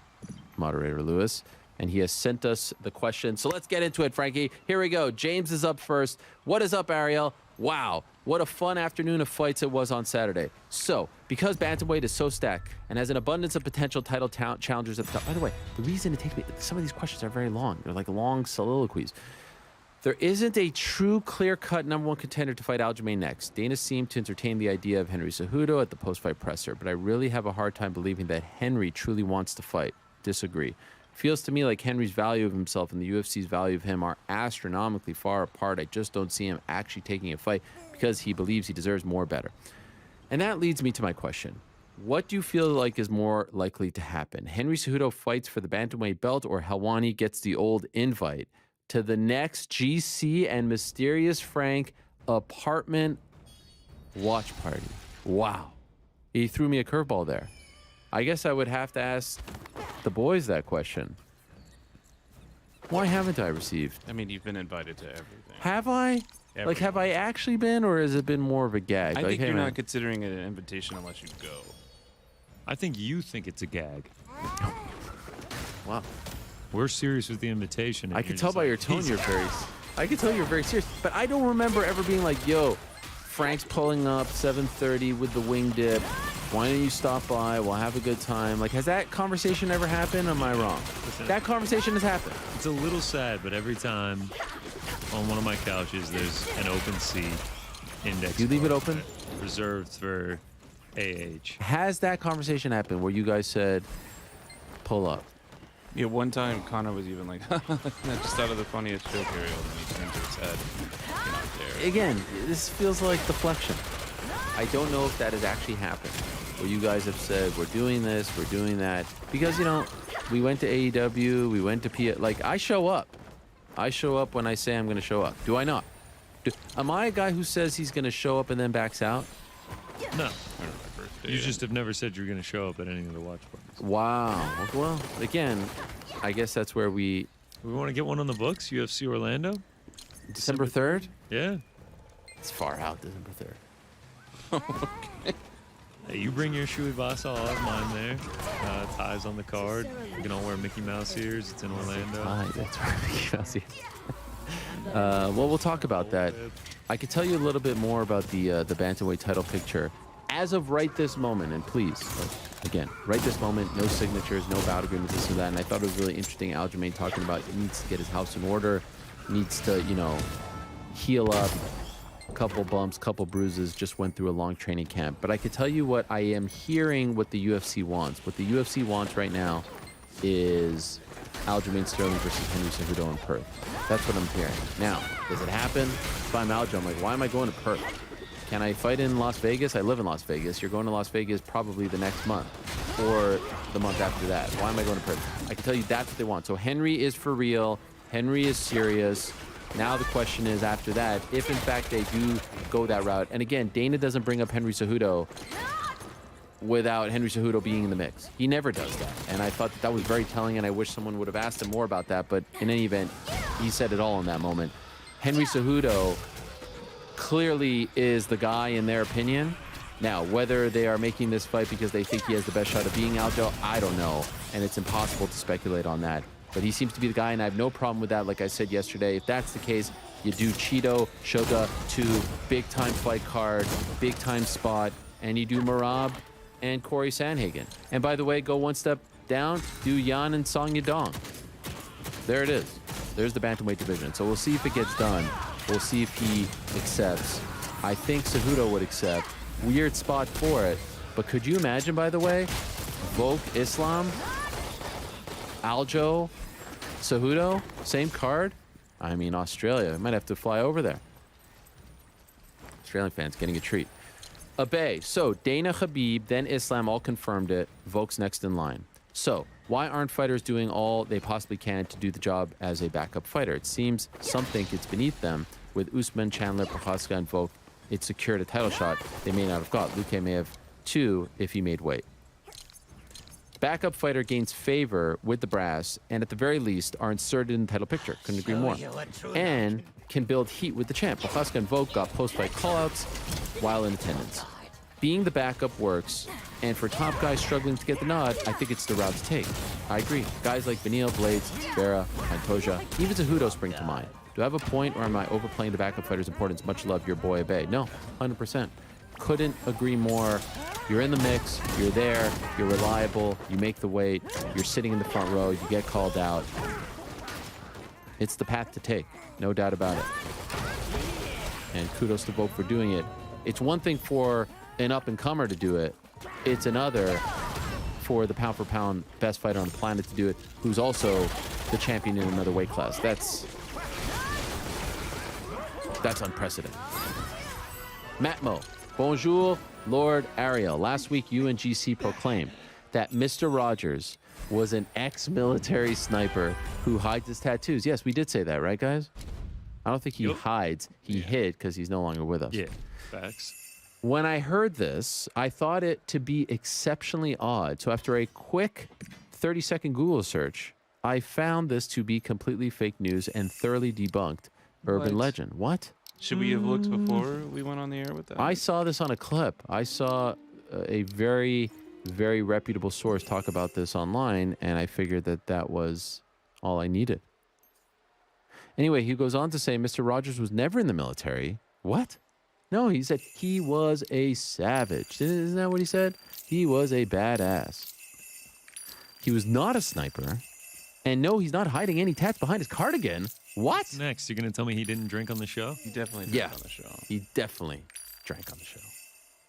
moderator Lewis. And he has sent us the question. So let's get into it, Frankie. Here we go. James is up first. What is up, Ariel? Wow, what a fun afternoon of fights it was on Saturday. So, because bantamweight is so stacked and has an abundance of potential title challengers at the top. By the way, the reason it takes me, some of these questions are very long. They're like long soliloquies. There isn't a true clear-cut #1 contender to fight Aljamain next. Dana seemed to entertain the idea of Henry Cejudo at the post-fight presser, but I really have a hard time believing that Henry truly wants to fight. Disagree. Feels to me like Henry's value of himself and the UFC's value of him are astronomically far apart. I just don't see him actually taking a fight because he believes he deserves more better. And that leads me to my question. What do you feel like is more likely to happen? Henry Cejudo fights for the bantamweight belt, or Helwani gets the old invite to the next GC and Mysterious Frank apartment watch party? Wow. He threw me a curveball there. I guess I would have to ask the boys that question. Why haven't I received? I mean, you've been invited to everything. Have I? Everything. Like, have I actually been, or has it been more of a gag? I like, think hey, you're man. not considering it an invitation unless you go. I think you think it's a gag. Wow. We're serious with the invitation. I can tell by your tone you're very... I can tell you're very serious. But I don't remember ever being like, yo, Frank's pulling up 7:30 with the wing dip. Why don't you stop by? We'll have a good time. Like, has that conversation ever happened? Or am I wrong? Listen, that conversation has happened. It's a little sad, but every time on one of my couches, there's an open seat index. You leave it open? Reserved for AH. Has that conversation happened where you guys said, pull up? Yeah, one time Connor was even like, I just thought of the funniest joke, Ariel, and he turned to his head. You're not there. Again, this feels like deflection. I don't know if that has actually happened. Where you guys have said, we're doing this, we're doing that. Because, you know, we went to AEW, we went to P. Like, I show up. I show up when I say I'm going to show up. Do I not? Am I a guy who says he's going to show up and then backs out? No. You just have never said you're going to show up at any of the watch parties. Wow. Well, again, I guess that's where we... We want to get one on the books, UFC Orlando? December 3rd? Yeah. It's far out, December 3rd. Okay. Hey, you bring your Shui Vasa, I'll have mine there. Ties on the card. We can all wear Mickey Mouse ears. It's in Orlando. That's right, Mickey Mouse ears. Well, we'll talk about that. I could tell you a little bit more about the bantamweight title picture as of right this moment, and please, Again, right this moment, no signatures, no bout agreements, this and that. And I thought it was really interesting. Aljamain talking about he needs to get his house in order, needs to, heal up. Couple bumps, couple bruises, just went through a long training camp. But I could tell you what I am hearing what the UFC wants. What the UFC wants right now is Aljamain Sterling versus Henry Cejudo in Perth. That's what I'm hearing. Now, does it happen? If I'm Aljo, I'm like, why am I going to Perth? Can I fight in Las Vegas? I live in Las Vegas. You're going to Las Vegas probably the next month or the month after that. Why am I going to Perth? I can tell you that's what they want. So Henry is for real. Henry is serious. Now the question is, after that, if in fact they do go that route, and again, Dana doesn't bring up Henry Cejudo without Henry Cejudo being in the mix. He never does that. And I thought that was very telling, and I wish someone would have asked him more about that. But in any event, he said it all in that moment. Henry Cejudo clearly is the guy in their opinion. Now, whether they are making this fight because they think he has the best shot of being Aljo, I don't know. And it's impossible to speculate on that. But he seems to be the guy, and I have no problem with that. Like I said yesterday, if that's the case, you do Cheeto, Shoga, 2, big-time fight card, big-time spot, and you do Merab and Corey Sandhagen. And by the way, go one step down, do Yan and Song Yadong. There it is. There's the bantamweight division. So we'll see if it gets done. We'll see if he accepts. I think Cejudo would accept. Weird spot for it. But could you imagine, by the way, Volk, Islam, Aljo, Cejudo, same card? I mean, Australia. I might have to fly over there. Australian fans getting a treat. Abe. So, Dana, Khabib, then Islam all confirmed it. Volk's next in line. So, why aren't fighters doing all they possibly can to do the job as a backup fighter? It seems some think it's beneath them. With Usman, Chandler, Prochazka, and Volk, it secured a title shot they may not have got. Luque may have too if he made weight. Backup fighter gains favor with the brass, and at the very least are inserted in the title picture. Couldn't agree more. And can build heat with the champ. Prochazka and Volk got post-fight callouts while in attendance. Being the backup works, and for top guys struggling to get the nod, I think it's the route to take. I agree. Guys like Beneil, Blades, Vera, Pantoja, even Cejudo spring to mind. Do I have a point, or am I overplaying the backup fighter's importance? Much love, your boy Abe. No, 100%. Couldn't agree more. You're in the mix, you're there, you're reliable, you make the weight, you're sitting in the front row, you get called out. It's the path to take, no doubt about it. And kudos to Volk for doing it. It's one thing for an up-and-comer to do it. It's another for the pound-for-pound best fighter on the planet to do it, who's also the champion in another weight class. That's unprecedented. Matmo. Bonjour, Lord Ariel. Last week, UNGC proclaimed that Mr. Rogers was an ex-military sniper who hides his tattoos. Yes, we did say that, right, guys? I don't think he hides. He hid because he's no longer with us. Yeah, facts. When I heard this, I thought it to be exceptionally odd. So after a quick 30-second Google search, I found this to be completely fake news and thoroughly debunked urban legend. What? Should we have looked before we went on the air with that? I saw this on a clip. I saw a very, very reputable source talk about this online, and I figured that that was all I needed. Anyway, he goes on to say Mr. Rogers was never in the military. What? No, he said he was a savage. Isn't that what he said? He was a badass. He was not a sniper. And no, he's not hiding any tats behind his cardigan. What? Next, you're going to tell me he didn't drink on the show? He definitely drank on the show. He definitely drank on the show.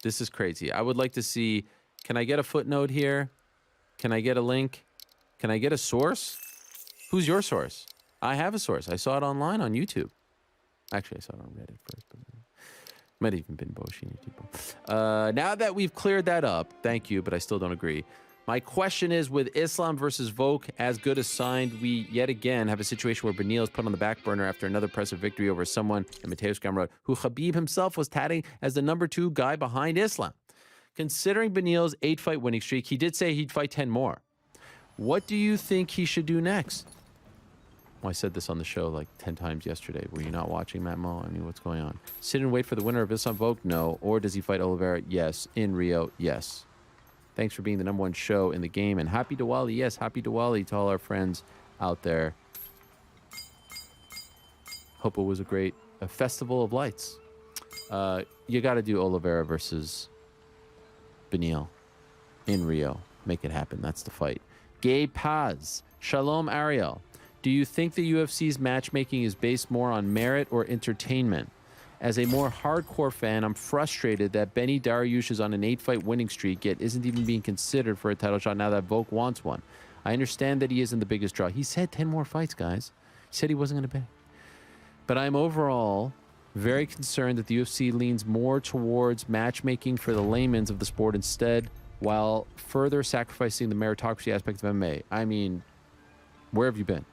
This is crazy. I would like to see, can I get a footnote here? Can I get a link? Can I get a source? Who's your source? I have a source. I saw it online on YouTube. Actually, I saw it on Reddit first. But might have even been Boshini people. Now that we've cleared that up, thank you, but I still don't agree. My question is, with Islam versus Volk as good as signed, we yet again have a situation where Beneil is put on the back burner after another impressive victory over someone, and Mateusz Gamrot, who Khabib himself was touting as the number 2 guy behind Islam. Considering Beneil's 8-fight winning streak, he did say he'd fight 10 more. What do you think he should do next? Well, I said this on the show like 10 times yesterday. Were you not watching, Matt Mo? I mean, what's going on? Sit and wait for the winner of Islam Volk? No. Or does he fight Oliveira? Yes. In Rio? Yes. Thanks for being the #1 show in the game. And happy Diwali. Yes, happy Diwali to all our friends out there. Hope it was a festival of lights. You got to do Oliveira versus Beneil. in Rio. Make it happen. That's the fight. Gabe Paz. Shalom Ariel. Do you think the UFC's matchmaking is based more on merit or entertainment? As a more hardcore fan, I'm frustrated that Benny Dariush is on an 8-fight winning streak, yet isn't even being considered for a title shot now that Volk wants one. I understand that he isn't the biggest draw. He said 10 more fights, guys. He said he wasn't going to pay. But I'm overall very concerned that the UFC leans more towards matchmaking for the laymen of the sport instead, while further sacrificing the meritocracy aspect of MMA. I mean, where have you been?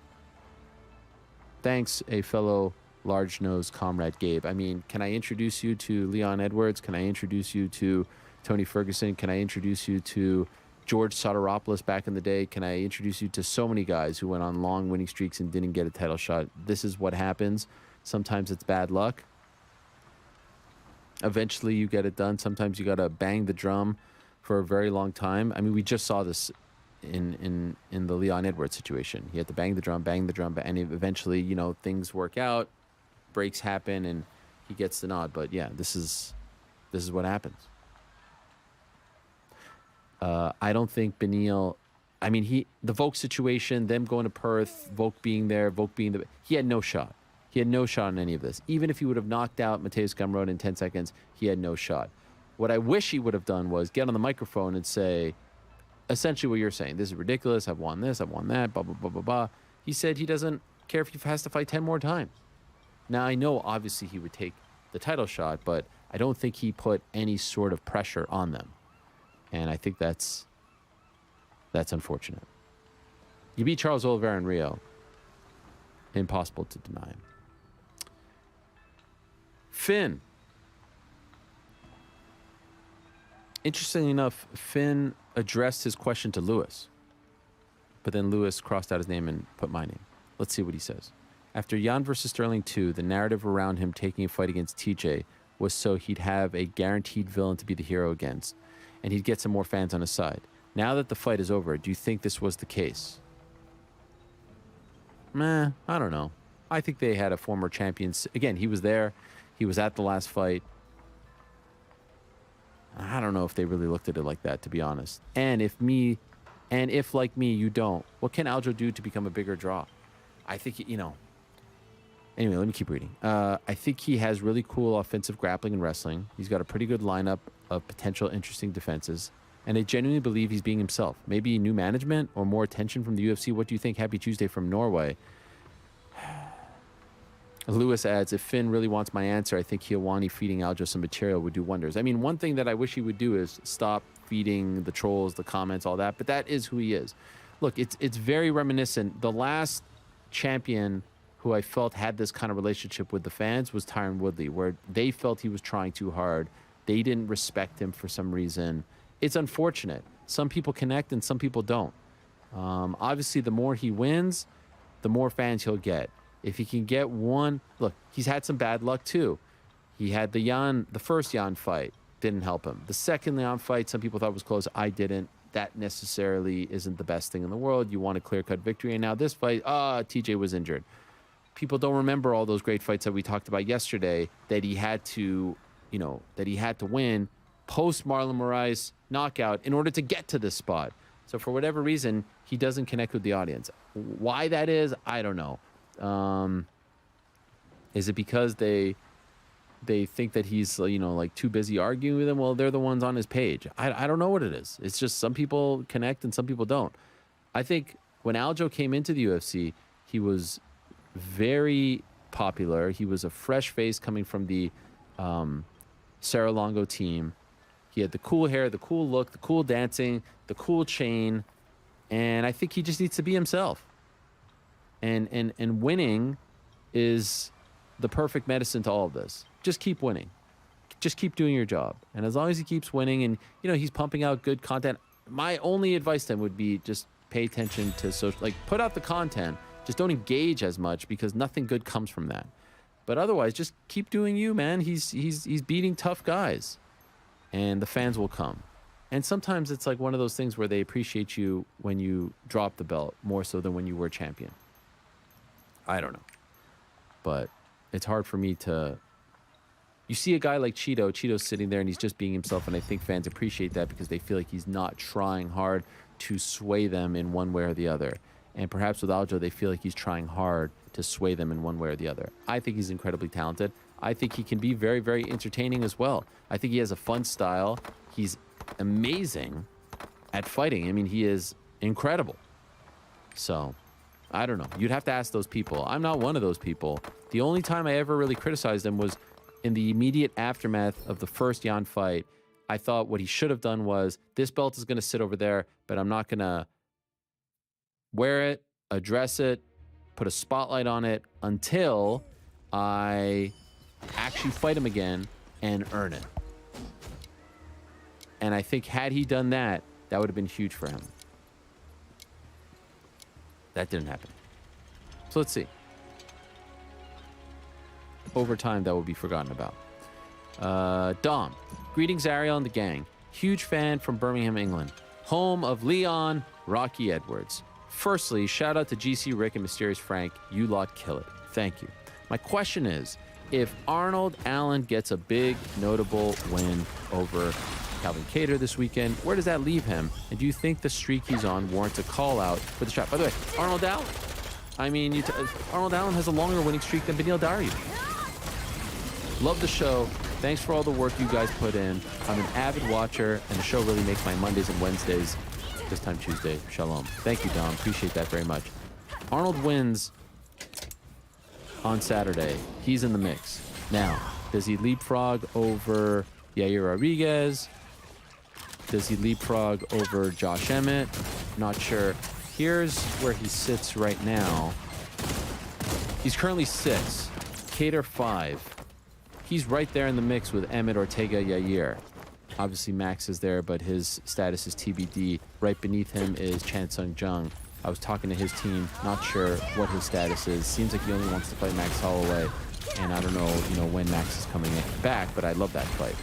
Thanks, a fellow large-nosed comrade Gabe. I mean, can I introduce you to Leon Edwards? Can I introduce you to Tony Ferguson? Can I introduce you to George Soteropoulos back in the day? Can I introduce you to so many guys who went on long winning streaks and didn't get a title shot? This is what happens. Sometimes it's bad luck. Eventually you get it done. Sometimes you got to bang the drum for a very long time. I mean, we just saw this in the Leon Edwards situation. He had to bang the drum, and eventually, you know, things work out, breaks happen, and he gets the nod. But yeah, this is what happens. I don't think Beneil. I mean, the Volk situation, them going to Perth, Volk being there, he had no shot. He had no shot in any of this. Even if he would have knocked out Mateus Gamrot in 10 seconds, he had no shot. What I wish he would have done was get on the microphone and say, essentially what you're saying, this is ridiculous, I've won this, I've won that, blah, blah, blah, blah, blah. He said he doesn't care if he has to fight 10 more times. Now, I know obviously he would take the title shot, but I don't think he put any sort of pressure on them. And I think that's unfortunate. You beat Charles Oliveira in Rio. Impossible to deny him. Finn. Interestingly enough, Finn addressed his question to Lewis, but then Lewis crossed out his name and put my name. Let's see what he says. After Jan versus Sterling 2, the narrative around him taking a fight against TJ was so he'd have a guaranteed villain to be the hero against, and he'd get some more fans on his side. Now that the fight is over, do you think this was the case? I don't know. I think they had a former champion. Again, he was there. He was at the last fight. I don't know if they really looked at it like that, to be honest. And if like me, you don't, what can Aljo do to become a bigger draw? I think, anyway, let me keep reading. I think he has really cool offensive grappling and wrestling. He's got a pretty good lineup of potential interesting defenses. And I genuinely believe he's being himself. Maybe new management or more attention from the UFC. What do you think? Happy Tuesday from Norway. Lewis adds, if Finn really wants my answer, I think Helwani feeding Aljo some material would do wonders. I mean, one thing that I wish he would do is stop feeding the trolls, the comments, all that. But that is who he is. Look, it's very reminiscent. The last champion who I felt had this kind of relationship with the fans was Tyron Woodley, where they felt he was trying too hard. They didn't respect him for some reason. It's unfortunate. Some people connect and some people don't. Obviously, the more he wins, the more fans he'll get. If he can get one, look, he's had some bad luck too. He had the first Jan fight, didn't help him. The second Jan fight, some people thought was close. I didn't. That necessarily isn't the best thing in the world. You want a clear-cut victory. And now this fight, TJ was injured. People don't remember all those great fights that we talked about yesterday that he had to, win post Marlon Moraes knockout in order to get to this spot. So for whatever reason, he doesn't connect with the audience. Why that is, I don't know. Is it because they think that he's too busy arguing with them? Well, they're the ones on his page. I don't know what it is. It's just some people connect and some people don't. I think when Aljo came into the UFC, he was very popular. He was a fresh face coming from the Sarah Longo team. He had the cool hair, the cool look, the cool dancing, the cool chain, and I think he just needs to be himself. And winning is the perfect medicine to all of this. Just keep winning. Just keep doing your job. And as long as he keeps winning and, he's pumping out good content, my only advice to him would be just pay attention to social, put out the content. Just don't engage as much because nothing good comes from that. But otherwise, just keep doing you, man. He's beating tough guys. And the fans will come. And sometimes it's like one of those things where they appreciate you when you drop the belt more so than when you were champion. I don't know. But it's hard for me to You see a guy like Cheeto. Cheeto's sitting there and he's just being himself, and I think fans appreciate that because they feel like he's not trying hard to sway them in one way or the other. And perhaps with Aljo, they feel like he's trying hard to sway them in one way or the other. I think he's incredibly talented. I think he can be very, very entertaining as well. I think he has a fun style. He's amazing at fighting. I mean, he is incredible. So, I don't know. You'd have to ask those people. I'm not one of those people. The only time I ever really criticized him was in the immediate aftermath of the first Jan fight. I thought what he should have done was, this belt is going to sit over there, but I'm not going to wear it, address it, put a spotlight on it until I actually fight him again and earn it. And I think had he done that, that would have been huge for him. That didn't happen. So let's see. Over time, that will be forgotten about. Dom. Greetings, Ariel and the gang. Huge fan from Birmingham, England. Home of Leon Rocky Edwards. Firstly, shout out to GC, Rick, and Mysterious Frank. You lot kill it. Thank you. My question is, if Arnold Allen gets a big, notable win over Calvin Kattar this weekend, where does that leave him? And do you think the streak he's on warrants a call out for the strap? By the way, Arnold Allen. I mean, Arnold Allen has a longer winning streak than Beneil Dariush. Love the show. Thanks for all the work you guys put in. I'm an avid watcher, and the show really makes my Mondays and Wednesdays, this time Tuesday, shalom. Thank you, Dom. Appreciate that very much. Arnold wins on Saturday. He's in the mix. Now, does he leapfrog over Yair Rodriguez? Does he leapfrog over Josh Emmett? Not sure. Here's where he sits right now. He's currently 6. Kattar 5. He's right there in the mix with Emmett, Ortega, Yair. Obviously, Max is there, but his status is TBD. Right beneath him is Chan Sung Jung. I was talking to his team, not sure what his status is. Seems like he only wants to fight Max Holloway, and I don't know, when Max is coming back, but I love that fight.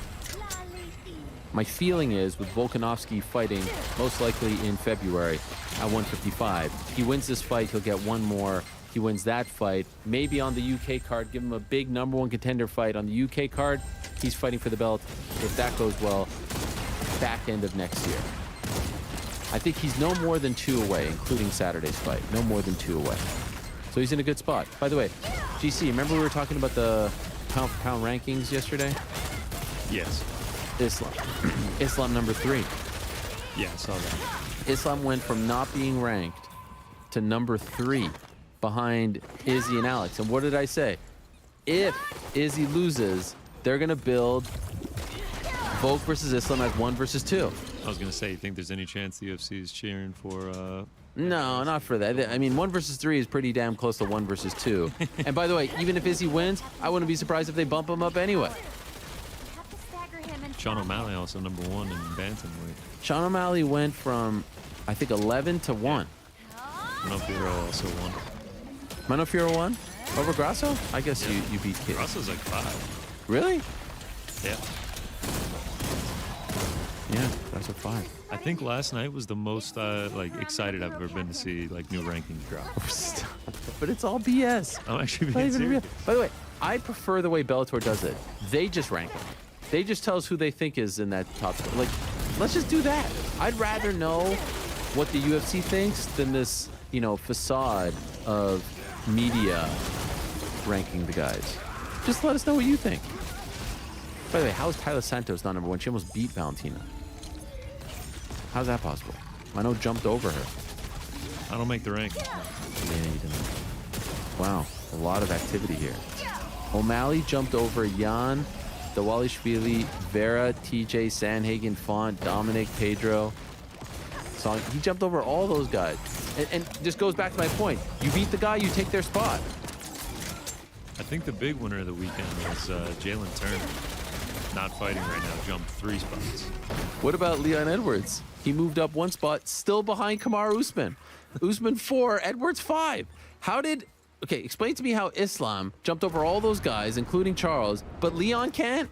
My feeling is, with Volkanovski fighting most likely in February at 155, he wins this fight, he'll get one more. He wins that fight, maybe on the UK card, give him a big #1 contender fight on the UK card. He's fighting for the belt. If that goes well, back end of next year. I think he's no more than 2 away, including Saturday's fight. No more than 2 away. So he's in a good spot. By the way, GC, remember we were talking about the pound-for-pound rankings yesterday? Yes. Islam. Islam number 3. Yeah, I saw that. Islam went from not being ranked to number 3 behind Izzy and Alex. And what did I say? If Izzy loses, they're going to build Volk versus Islam as 1 versus 2. I was going to say, you think there's any chance the UFC is cheering for... No, not for that. I mean, 1 versus 3 is pretty damn close to 1 versus 2. And by the way, even if Izzy wins, I wouldn't be surprised if they bump him up anyway. Sean O'Malley also #1 in bantamweight. Sean O'Malley went from, I think, 11 to 1. Mano Fiorot also won. Mano Fiorot won? Over Grasso? I guess you beat Kid. Grasso's like 5. Really? Yeah. Yeah, Grasso 5. I think last night was the most excited I've ever been to see new rankings drop. But it's all BS. I'm actually being serious. By the way, I prefer the way Bellator does it. They just rank them. They just tell us who they think is in that top. Let's just do that. I'd rather know what the UFC thinks than this, facade of media ranking the guys. Just let us know what you think. By the way, how is Tyler Santos not #1? She almost beat Valentina. How's that possible? Mano jumped over her. I don't make the rank. Yeah, you didn't. Wow, a lot of activity here. O'Malley jumped over Jan, Dawalishvili, Vera, TJ, Sanhagen, Font, Dominic, Pedro. So he jumped over all those guys. And just goes back to my point. You beat the guy, you take their spot. I think the big winner of the weekend was Jalen Turner. Not fighting right now, jumped 3 spots. What about Leon Edwards? He moved up 1 spot, still behind Kamaru Usman. Usman 4, Edwards 5. Okay, explain to me how Islam jumped over all those guys, including Charles, but Leon can't?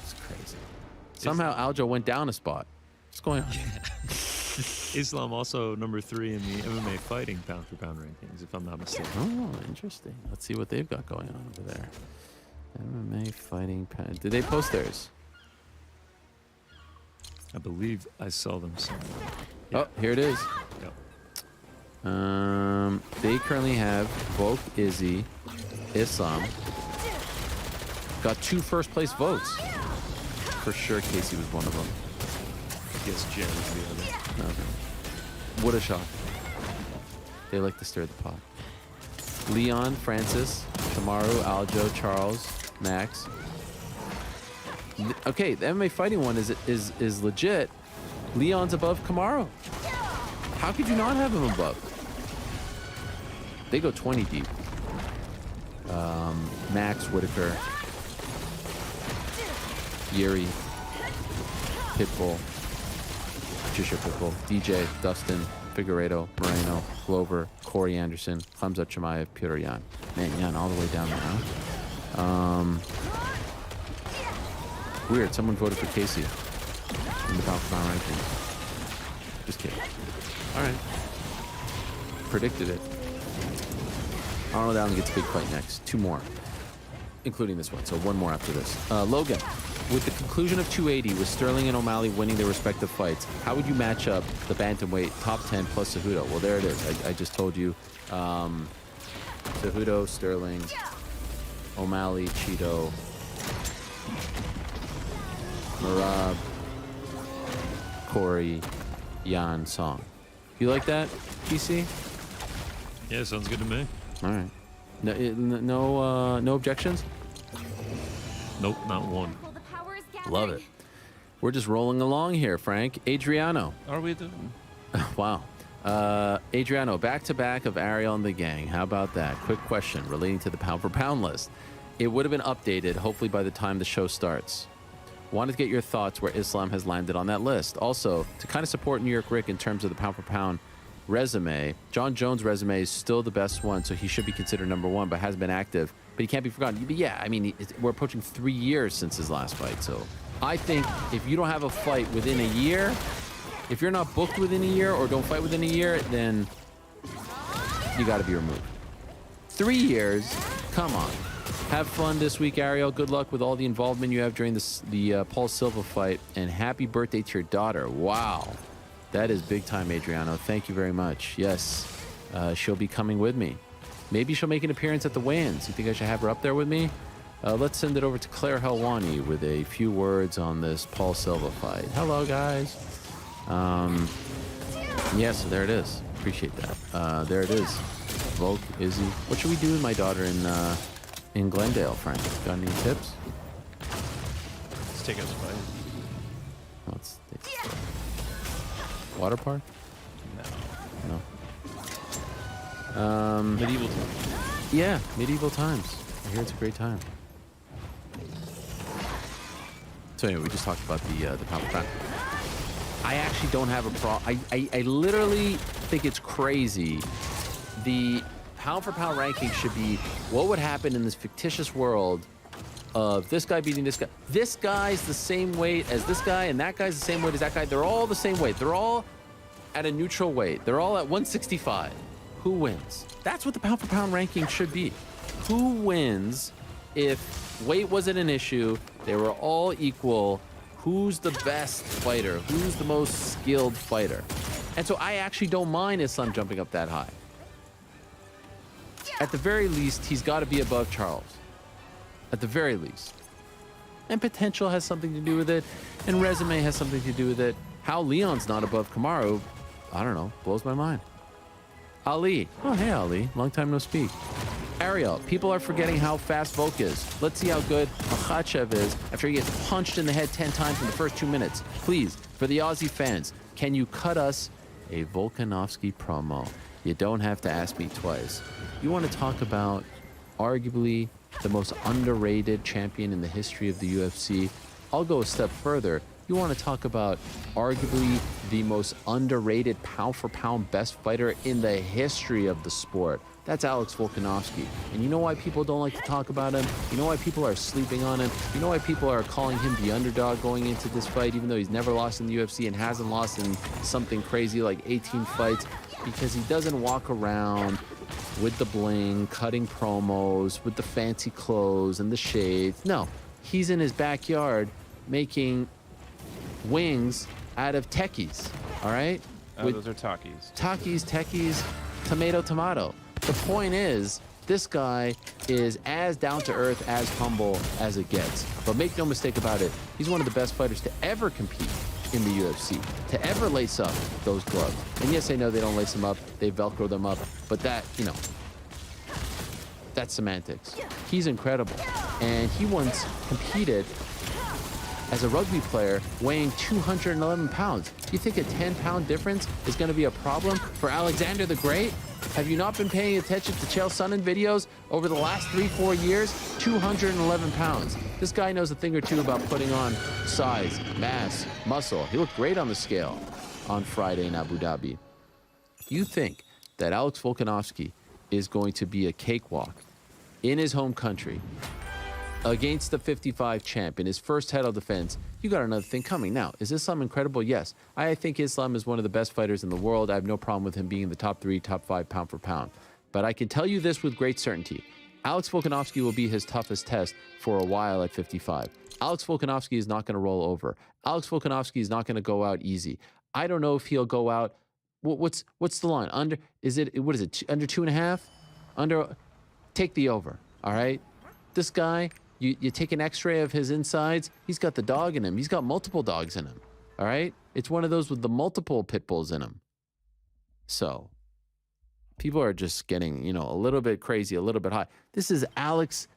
It's crazy. Somehow Aljo went down a spot. What's going on? Islam also #3 in the MMA fighting pound-for-pound rankings, if I'm not mistaken. Oh, interesting. Let's see what they've got going on over there. MMA fighting. Did they post theirs? I believe I saw them somewhere. Oh, here it is. Yep. They currently have Volk, Izzy, Islam. Got 2 first place votes. For sure, Casey was one of them. I guess Jen is the other. Okay. What a shock. They like to stir the pot. Leon, Francis, Kamaru, Aljo, Charles, Max. Okay, the MMA fighting one is legit. Leon's above Kamaru. How could you not have him above? They go 20 deep. Max, Whitaker, Yuri, Pitbull, Patricia Pitbull, DJ, Dustin, Figueiredo, Moreno, Glover, Corey Anderson, Hamza Chimaev, Peter Yan. Man, Yan all the way down there, huh? Weird, someone voted for Casey in the Pound rankings. Just kidding. All right. Predicted it. Arnold Allen gets a big fight next. 2 more, including this one. So 1 more after this. Logan, with the conclusion of 280, with Sterling and O'Malley winning their respective fights, how would you match up the bantamweight top 10 plus Cejudo? Well, there it is. I just told you. Cejudo, Sterling, O'Malley, Cheeto, Merab, Corey, Yan, Song. You like that, PC? Yeah, sounds good to me. All right. No objections? Nope, not one. Love it. We're just rolling along here, Frank. Adriano. Are we doing? Wow. Adriano, back-to-back of Ariel and the gang. How about that? Quick question relating to the pound-for-pound list. It would have been updated, hopefully, by the time the show starts. Wanted to get your thoughts where Islam has landed on that list. Also, to kind of support New York Rick in terms of the pound-for-pound resume, John Jones' resume is still the best one, so he should be considered number 1, but hasn't been active. But he can't be forgotten. But yeah, I mean, we're approaching 3 years since his last fight, so I think if you don't have a fight within a year, if you're not booked within a year or don't fight within a year, then you got to be removed. 3 years? Come on. Have fun this week, Ariel. Good luck with all the involvement you have during the Paul Silva fight, and happy birthday to your daughter. Wow. That is big time, Adriano. Thank you very much. Yes, she'll be coming with me. Maybe she'll make an appearance at the weigh-ins. You think I should have her up there with me? Let's send it over to Claire Helwani with a few words on this Paul Silva fight. Hello, guys. Yeah, so there it is. Appreciate that. There it is. Volk, Izzy. What should we do with my daughter in Glendale, Frank? Got any tips? Let's take us fight. Water park? No. Medieval times. Yeah, medieval times. I hear it's a great time. So anyway, we just talked about the pound for pound. I actually don't have a problem. I literally think it's crazy. The pound for pound ranking should be what would happen in this fictitious world of this guy beating this guy. This guy's the same weight as this guy, and that guy's the same weight as that guy. They're all the same weight. They're all at a neutral weight. They're all at 165. Who wins? That's what the pound for pound ranking should be. Who wins if weight wasn't an issue? They were all equal. Who's the best fighter? Who's the most skilled fighter? And so I actually don't mind Islam jumping up that high. At the very least, he's got to be above Charles. At the very least. And potential has something to do with it, and resume has something to do with it. How Leon's not above Kamaru, I don't know, blows my mind. Ali. Oh, hey, Ali. Long time no speak. Ariel. People are forgetting how fast Volk is. Let's see how good Makhachev is after he gets punched in the head 10 times in the first 2 minutes. Please, for the Aussie fans, can you cut us a Volkanovski promo? You don't have to ask me twice. You want to talk about arguably the most underrated champion in the history of the UFC? I'll go a step further. You want to talk about arguably the most underrated pound-for-pound best fighter in the history of the sport. That's Alex Volkanovski. And you know why people don't like to talk about him? You know why people are sleeping on him? You know why people are calling him the underdog going into this fight, even though he's never lost in the UFC and hasn't lost in something crazy like 18 fights? Because he doesn't walk around with the bling, cutting promos, with the fancy clothes and the shades. No, he's in his backyard making wings out of techies, all right? Those are Takis. Takis, techies, tomato. The point is, this guy is as down to earth, as humble as it gets. But make no mistake about it, he's one of the best fighters to ever compete in the UFC, to ever lace up those gloves. And yes, I know they don't lace them up, they Velcro them up, but that, you know, that's semantics. He's incredible. And he once competed as a rugby player weighing 211 pounds. You think a 10-pound difference is going to be a problem for Alexander the Great? Have you not been paying attention to Chael Sonnen videos over the last 3-4 years? 211 pounds. This guy knows a thing or two about putting on size, mass, muscle. He looked great on the scale on Friday in Abu Dhabi. You think that Alex Volkanovski is going to be a cakewalk in his home country against the 55 champ in his first title defense? You got another thing coming. Now, is Islam incredible? Yes. I think Islam is one of the best fighters in the world. I have no problem with him being in the top 3, top 5 pound for pound. But I can tell you this with great certainty. Alex Volkanovski will be his toughest test for a while at 55. Alex Volkanovski is not going to roll over. Alex Volkanovski is not going to go out easy. I don't know if he'll go out. What's the line? Under, is it, what is it, under 2.5? Under, take the over, all right? This guy, you take an x-ray of his insides, he's got the dog in him. He's got multiple dogs in him, all right? It's one of those with the multiple pit bulls in him. So, people are just getting, you know, a little bit crazy, a little bit high. This is Alex